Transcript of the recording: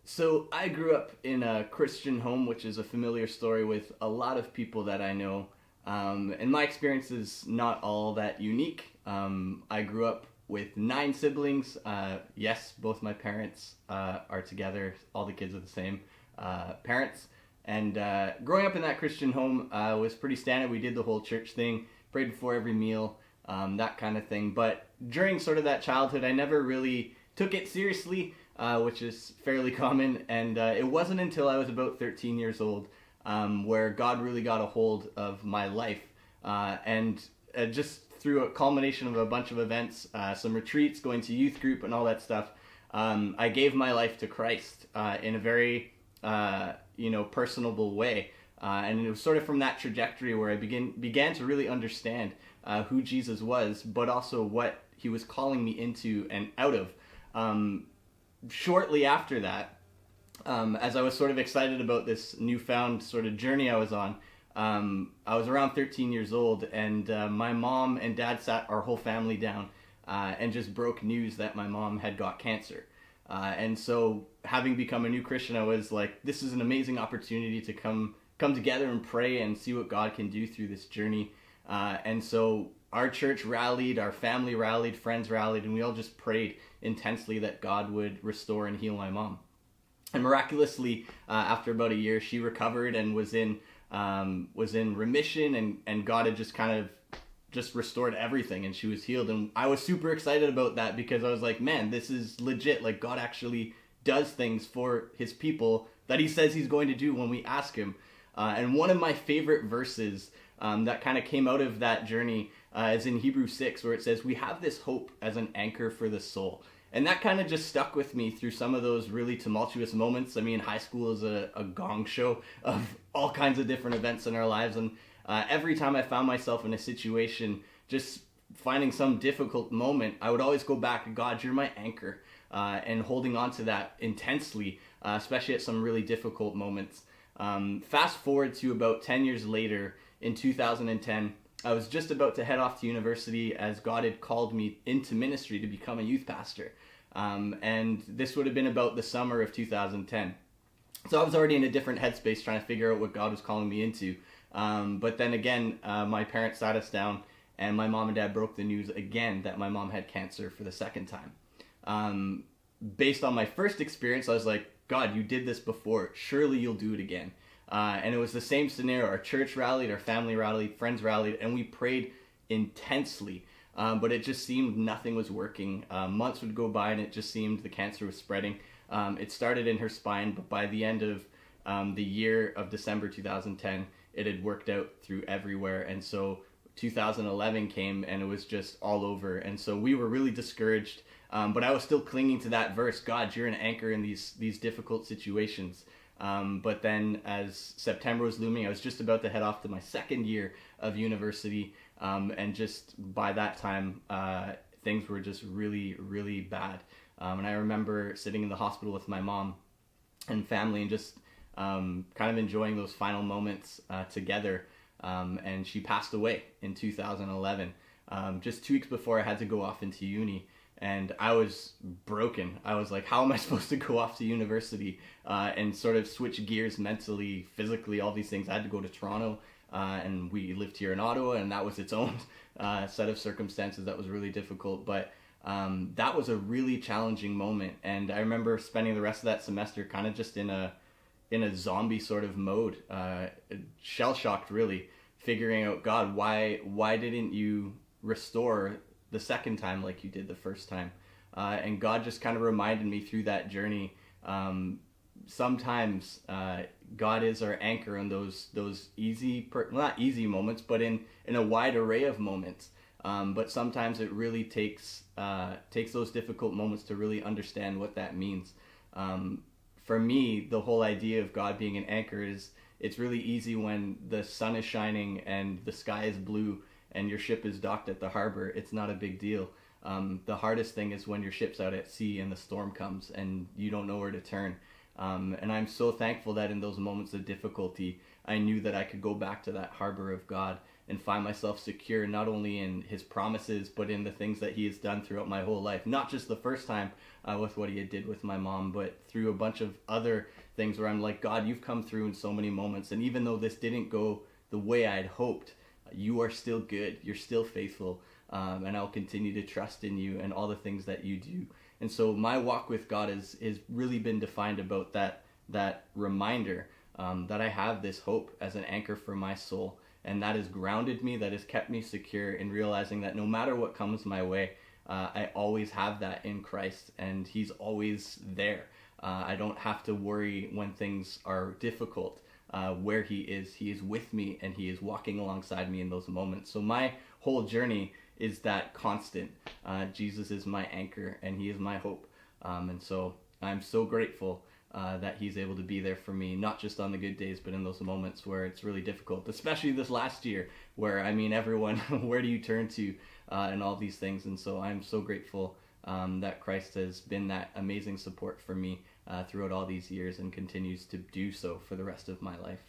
So I grew up in a Christian home, which is a familiar story with a lot of people that I know. And my experience is not all that unique. I grew up with nine siblings. Yes, both my parents are together. All the kids are the same parents. And growing up in that Christian home was pretty standard. We did the whole church thing, prayed before every meal, that kind of thing. But during sort of that childhood, I never really took it seriously, which is fairly common. And it wasn't until I was about 13 years old where God really got a hold of my life. And just through a culmination of a bunch of events, some retreats, going to youth group, and all that stuff, I gave my life to Christ in a very personable way. And it was sort of from that trajectory where I began to really understand who Jesus was, but also what he was calling me into and out of. Shortly after that, as I was sort of excited about this newfound sort of journey I was on, I was around 13 years old, and my mom and dad sat our whole family down and just broke news that my mom had got cancer. And so, having become a new Christian, I was like, this is an amazing opportunity to come together and pray and see what God can do through this journey. And so our church rallied, our family rallied, friends rallied, and we all just prayed intensely that God would restore and heal my mom. And miraculously, after about a year, she recovered and was in remission, and God had just kind of just restored everything, and she was healed. And I was super excited about that because I was like, man, this is legit. Like, God actually does things for his people that he says he's going to do when we ask him. And one of my favorite verses that kind of came out of that journey is in Hebrews 6, where it says, we have this hope as an anchor for the soul. And that kind of just stuck with me through some of those really tumultuous moments. I mean, high school is a gong show of all kinds of different events in our lives. And every time I found myself in a situation, just finding some difficult moment, I would always go back to God, you're my anchor, and holding on to that intensely, especially at some really difficult moments. Fast forward to about 10 years later, in 2010, I was just about to head off to university as God had called me into ministry to become a youth pastor. And this would have been about the summer of 2010. So I was already in a different headspace trying to figure out what God was calling me into. But then again, my parents sat us down, and my mom and dad broke the news again that my mom had cancer for the second time. Based on my first experience, I was like, God, you did this before. Surely you'll do it again. And it was the same scenario. Our church rallied, our family rallied, friends rallied, and we prayed intensely. But it just seemed nothing was working. Months would go by, and it just seemed the cancer was spreading. It started in her spine, but by the end of the year of December 2010, it had worked out through everywhere. And so 2011 came, and it was just all over. And so we were really discouraged. But I was still clinging to that verse, God, you're an anchor in these difficult situations. But then as September was looming, I was just about to head off to my second year of university. And just by that time, things were just really, really bad. And I remember sitting in the hospital with my mom and family and just kind of enjoying those final moments together. And she passed away in 2011, just 2 weeks before I had to go off into uni. And I was broken. I was like, how am I supposed to go off to university and sort of switch gears mentally, physically, all these things? I had to go to Toronto, and we lived here in Ottawa, and that was its own set of circumstances that was really difficult. But that was a really challenging moment. And I remember spending the rest of that semester kind of just in a zombie sort of mode, shell-shocked really, figuring out, God, why didn't you restore the second time like you did the first time? And God just kind of reminded me through that journey, sometimes God is our anchor in those easy, not easy moments, but in a wide array of moments. But sometimes it really takes those difficult moments to really understand what that means. For me, the whole idea of God being an anchor is, it's really easy when the sun is shining and the sky is blue and your ship is docked at the harbor. It's not a big deal. The hardest thing is when your ship's out at sea and the storm comes and you don't know where to turn. And I'm so thankful that in those moments of difficulty, I knew that I could go back to that harbor of God and find myself secure not only in his promises, but in the things that he has done throughout my whole life. Not just the first time with what he did with my mom, but through a bunch of other things where I'm like, God, you've come through in so many moments. And even though this didn't go the way I'd hoped, you are still good. You're still faithful. And I'll continue to trust in you and all the things that you do. And so my walk with God is really been defined about that reminder that I have this hope as an anchor for my soul. And that has grounded me, that has kept me secure in realizing that no matter what comes my way, I always have that in Christ, and he's always there. I don't have to worry when things are difficult. Where he is with me, and he is walking alongside me in those moments. So my whole journey is that constant. Jesus is my anchor, and he is my hope. And so I'm so grateful that he's able to be there for me, not just on the good days, but in those moments where it's really difficult, especially this last year, where, I mean, everyone, where do you turn to, and all these things. And so I'm so grateful that Christ has been that amazing support for me throughout all these years, and continues to do so for the rest of my life.